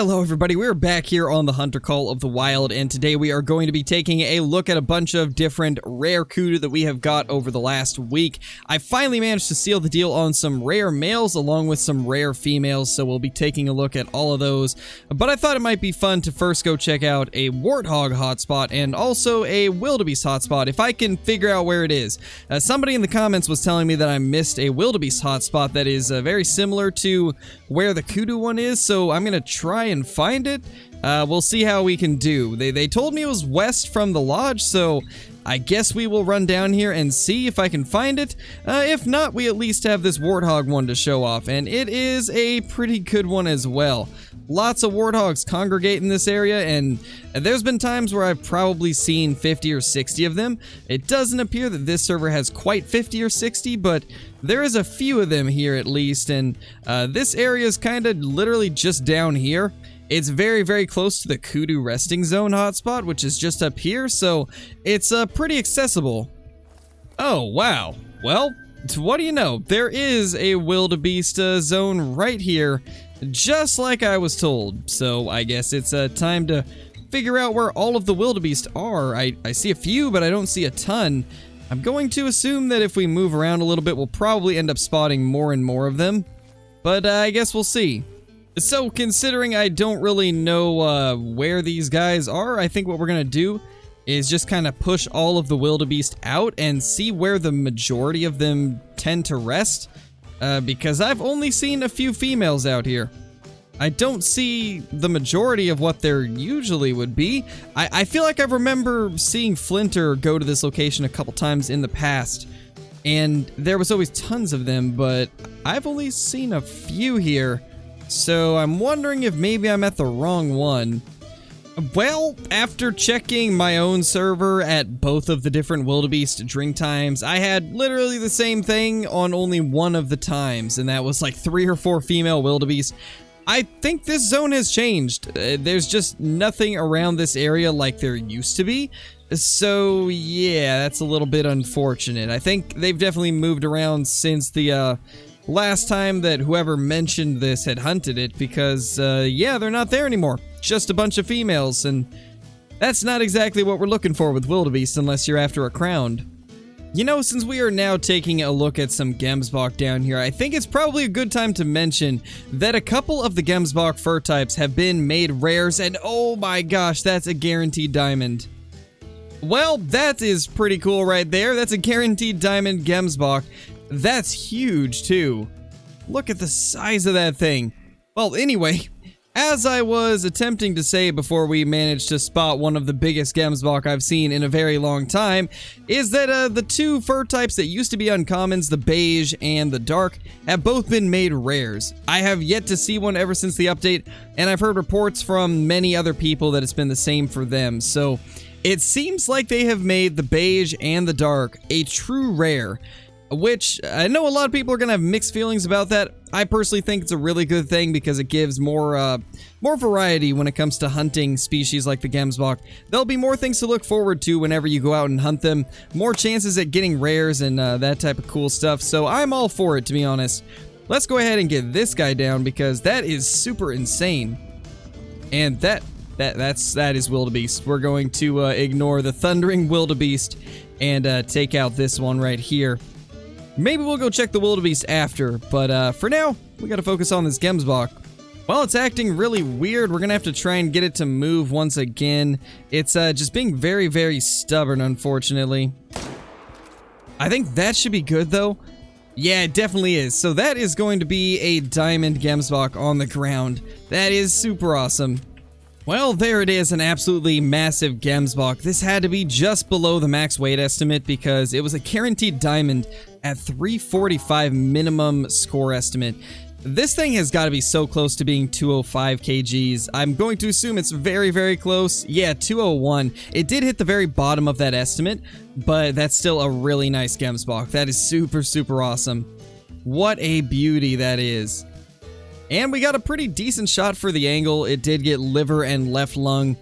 Hello everybody, we're back here on the Hunter Call of the Wild, and today we are going to be taking a look at a bunch of different rare kudu that we have got over the last week. I finally managed to seal the deal on some rare males along with some rare females, so we'll be taking a look at all of those. But I thought it might be fun to first go check out a Warthog hotspot and also a wildebeest hotspot, if I can figure out where it is. Somebody in the comments was telling me that I missed a wildebeest hotspot that is very similar to where the kudu one is, so I'm going to try and find it. We'll see how we can do. They told me it was west from the lodge, so I guess we will run down here and see if I can find it. If not, we at least have this warthog one to show off, and it is a pretty good one as well. Lots of warthogs congregate in this area, and there's been times where I've probably seen 50 or 60 of them. It doesn't appear that this server has quite 50 or 60, but there is a few of them here at least, and this area is kind of literally just down here. It's very, very close to the Kudu resting zone hotspot, which is just up here, so it's pretty accessible. Oh, wow. Well, what do you know? There is a wildebeest zone right here, just like I was told. So I guess it's time to figure out where all of the wildebeest are. I see a few, but I don't see a ton. I'm going to assume that if we move around a little bit, we'll probably end up spotting more and more of them. But I guess we'll see. So, considering I don't really know where these guys are, I think what we're going to do is just kind of push all of the wildebeest out and see where the majority of them tend to rest, because I've only seen a few females out here. I don't see the majority of what there usually would be. I feel like I remember seeing Flinter go to this location a couple times in the past, and there was always tons of them, but I've only seen a few here. So I'm wondering if maybe I'm at the wrong one. Well, after checking my own server at both of the different wildebeest drink times, I had literally the same thing on only one of the times, and that was like 3 or 4 female wildebeest. I think this zone has changed. There's just nothing around this area like there used to be. So yeah, that's a little bit unfortunate. I think they've definitely moved around since the last time that whoever mentioned this had hunted it, because yeah, they're not there anymore. Just a bunch of females, and that's not exactly what we're looking for with wildebeest unless you're after a crowned. You know, since we are now taking a look at some gemsbok down here, I think it's probably a good time to mention that a couple of the gemsbok fur types have been made rares, and oh my gosh, that's a guaranteed diamond. Well, that is pretty cool right there. That's a guaranteed diamond gemsbok. That's huge, too. Look at the size of that thing. Well, anyway, as I was attempting to say before we managed to spot one of the biggest gemsbok I've seen in a very long time, is that the two fur types that used to be uncommons, the beige and the dark, have both been made rares. I have yet to see one ever since the update, and I've heard reports from many other people that it's been the same for them, so it seems like they have made the beige and the dark a true rare, which I know a lot of people are going to have mixed feelings about that. I personally think it's a really good thing because it gives more variety when it comes to hunting species like the gemsbok. There'll be more things to look forward to whenever you go out and hunt them, more chances at getting rares and that type of cool stuff, so I'm all for it, to be honest. Let's go ahead and get this guy down because that is super insane. And that is wildebeest. We're going to ignore the thundering wildebeest and take out this one right here. Maybe we'll go check the wildebeest after, but for now, we gotta focus on this gemsbok. Well, it's acting really weird. We're gonna have to try and get it to move once again. It's just being very, very stubborn, unfortunately. I think that should be good, though. Yeah, it definitely is. So that is going to be a diamond gemsbok on the ground. That is super awesome. Well, there it is, an absolutely massive gemsbok. This had to be just below the max weight estimate because it was a guaranteed diamond at 345 minimum score estimate. This thing has got to be so close to being 205 kgs. I'm going to assume it's very, very close. Yeah, 201. It did hit the very bottom of that estimate, but that's still a really nice gemsbok. That is super, super awesome. What a beauty that is. And we got a pretty decent shot for the angle. It did get liver and left lung.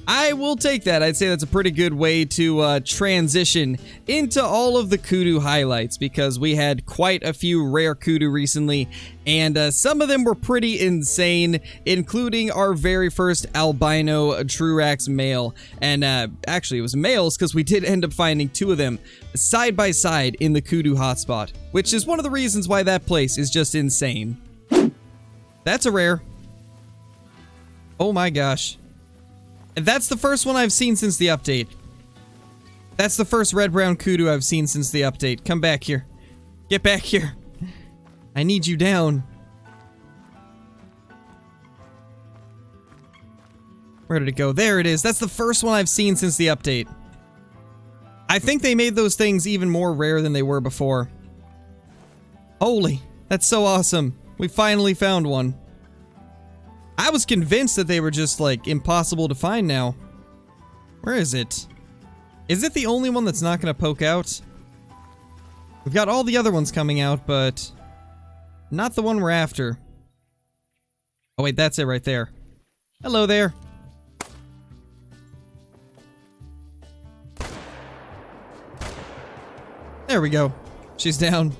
I will take that. I'd say that's a pretty good way to transition into all of the Kudu highlights, because we had quite a few rare Kudu recently, and some of them were pretty insane, including our very first Albino TruRACS male. And actually, it was males, because we did end up finding 2 of them side by side in the Kudu hotspot, which is one of the reasons why that place is just insane. That's a rare. Oh my gosh. That's the first one I've seen since the update. That's the first red-brown Kudu I've seen since the update. Come back here. Get back here. I need you down. Where did it go? There it is. That's the first one I've seen since the update. I think they made those things even more rare than they were before. Holy, that's so awesome. We finally found one. I was convinced that they were just, like, impossible to find now. Where is it? Is it the only one that's not going to poke out? We've got all the other ones coming out, but not the one we're after. Oh wait, that's it right there. Hello there. There we go. She's down.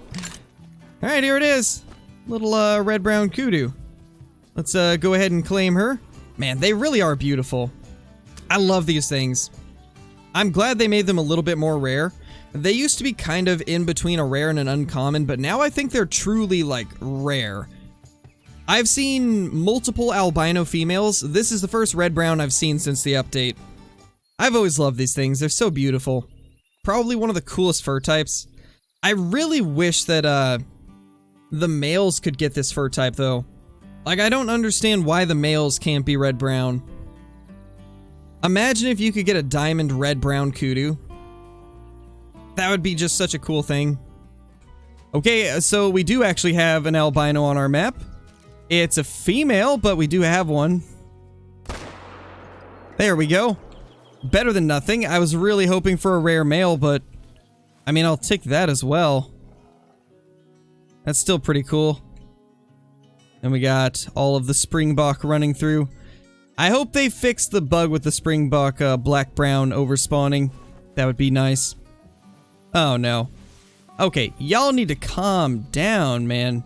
Alright, here it is. Little, red-brown Kudu. Let's, go ahead and claim her. Man, they really are beautiful. I love these things. I'm glad they made them a little bit more rare. They used to be kind of in between a rare and an uncommon, but now I think they're truly, like, rare. I've seen multiple albino females. This is the first red-brown I've seen since the update. I've always loved these things. They're so beautiful. Probably one of the coolest fur types. I really wish that, the males could get this fur type, though. Like, I don't understand why the males can't be red-brown. Imagine if you could get a diamond red-brown Kudu. That would be just such a cool thing. Okay, so we do actually have an albino on our map. It's a female, but we do have one. There we go. Better than nothing. I was really hoping for a rare male, but I mean, I'll take that as well. That's still pretty cool. And we got all of the springbok running through. I hope they fix the bug with the springbok black-brown overspawning. That would be nice. Oh no. Okay, y'all need to calm down, man.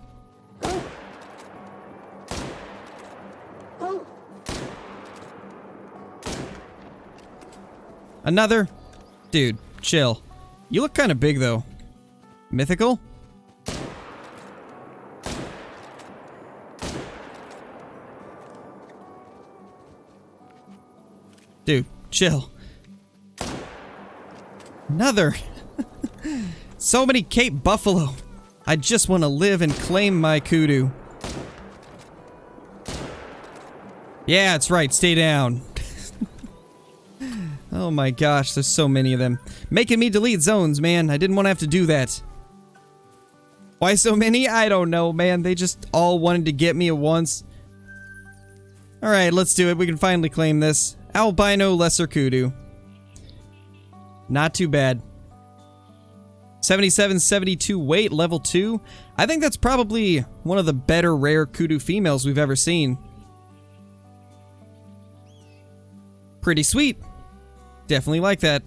Another? Dude, chill. You look kind of big, though. Mythical? Dude, chill. Another. So many Cape Buffalo. I just want to live and claim my Kudu. Yeah, that's right. Stay down. Oh my gosh, there's so many of them. Making me delete zones, man. I didn't want to have to do that. Why so many? I don't know, man. They just all wanted to get me at once. Alright, let's do it. We can finally claim this. Albino Lesser Kudu. Not too bad. 77, 72 weight, level 2. I think that's probably one of the better rare Kudu females we've ever seen. Pretty sweet. Definitely like that.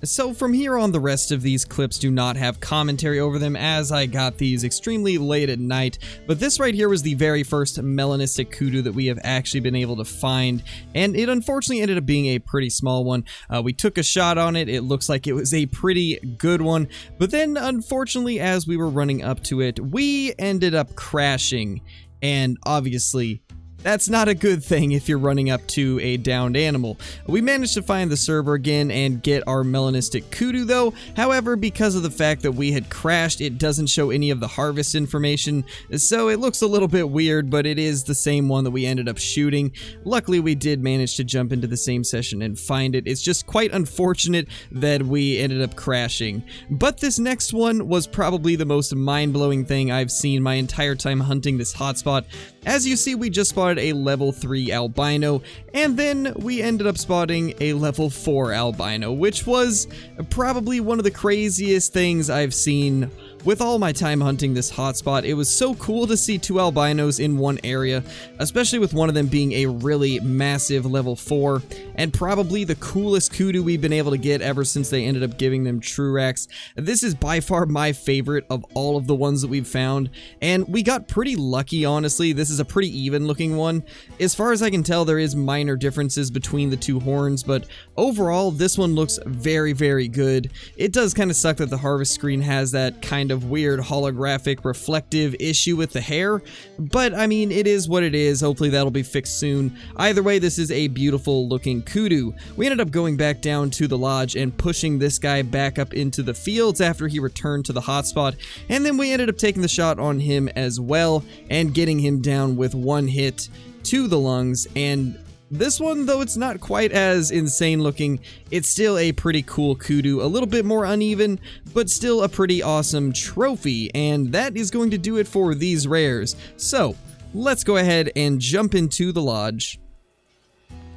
So from here on, the rest of these clips do not have commentary over them, as I got these extremely late at night, but this right here was the very first Melanistic Kudu that we have actually been able to find, and it unfortunately ended up being a pretty small one. We took a shot on it, it looks like it was a pretty good one, but then unfortunately as we were running up to it, we ended up crashing, and obviously that's not a good thing if you're running up to a downed animal. We managed to find the server again and get our Melanistic Kudu though. However, because of the fact that we had crashed, it doesn't show any of the harvest information, so it looks a little bit weird, but it is the same one that we ended up shooting. Luckily, we did manage to jump into the same session and find it. It's just quite unfortunate that we ended up crashing. But this next one was probably the most mind-blowing thing I've seen my entire time hunting this hotspot. As you see, we just spotted a level 3 albino, and then we ended up spotting a level 4 albino, which was probably one of the craziest things I've seen with all my time hunting this hotspot, it was so cool to see 2 albinos in one area, especially with one of them being a really massive level 4, and probably the coolest kudu we've been able to get ever since they ended up giving them TruRACS. This is by far my favorite of all of the ones that we've found, and we got pretty lucky, honestly. This is a pretty even looking one. As far as I can tell, there is minor differences between the 2 horns, but overall, this one looks very, very good. It does kind of suck that the harvest screen has that kind of weird holographic reflective issue with the hair, but I mean, it is what it is. Hopefully that'll be fixed soon. Either way, this is a beautiful looking kudu. We ended up going back down to the lodge and pushing this guy back up into the fields after he returned to the hotspot, and then we ended up taking the shot on him as well and getting him down with 1 hit to the lungs. And this one, though it's not quite as insane looking, it's still a pretty cool kudu, a little bit more uneven, but still a pretty awesome trophy, and that is going to do it for these rares. So, let's go ahead and jump into the lodge.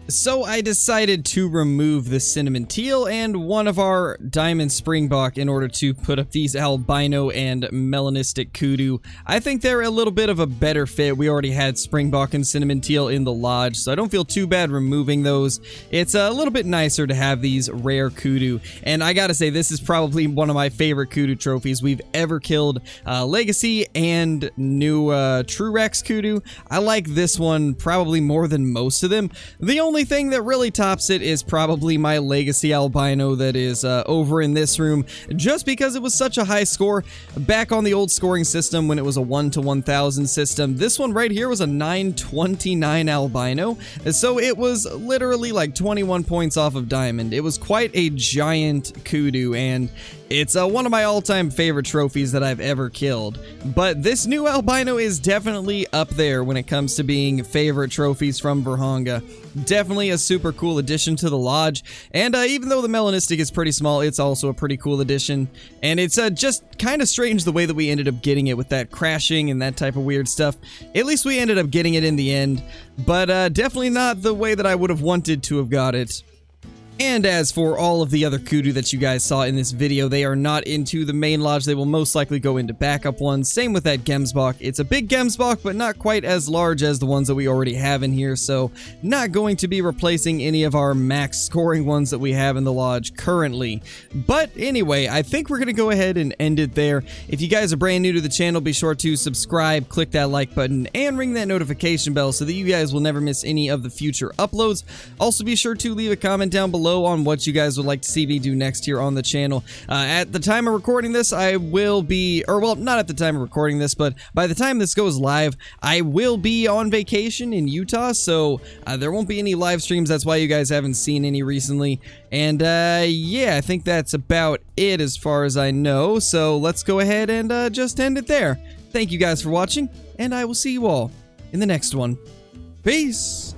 So I decided to remove the cinnamon teal and one of our diamond springbok in order to put up these albino and melanistic kudu. I think they're a little bit of a better fit. We already had springbok and cinnamon teal in the lodge, so I don't feel too bad removing those. It's a little bit nicer to have these rare kudu, and I gotta say, this is probably one of my favorite kudu trophies we've ever killed. Legacy and new TruRACS Kudu. I like this one probably more than most of them. The only thing that really tops it is probably my legacy albino that is over in this room, just because it was such a high score back on the old scoring system when it was a 1 to 1000 system. This one right here was a 929 albino, so it was literally like 21 points off of diamond. It was quite a giant kudu, and it's one of my all-time favorite trophies that I've ever killed. But this new albino is definitely up there when it comes to being favorite trophies from Vurhonga. Definitely a super cool addition to the lodge, and even though the melanistic is pretty small, it's also a pretty cool addition. And it's just kind of strange the way that we ended up getting it with that crashing and that type of weird stuff. At least we ended up getting it in the end, but definitely not the way that I would have wanted to have got it. And as for all of the other kudu that you guys saw in this video, they are not into the main lodge. They will most likely go into backup ones. Same with that gemsbok. It's a big gemsbok, but not quite as large as the ones that we already have in here, so not going to be replacing any of our max scoring ones that we have in the lodge currently. But anyway, I think we're going to go ahead and end it there. If you guys are brand new to the channel, be sure to subscribe, click that like button, and ring that notification bell so that you guys will never miss any of the future uploads. Also, be sure to leave a comment down below on what you guys would like to see me do next here on the channel. At the time of recording this, I will be, or well, not at the time of recording this, but by the time this goes live, I will be on vacation in Utah, so there won't be any live streams. That's why you guys haven't seen any recently. And yeah, I think that's about it as far as I know, so let's go ahead and just end it there. Thank you guys for watching, and I will see you all in the next one. Peace!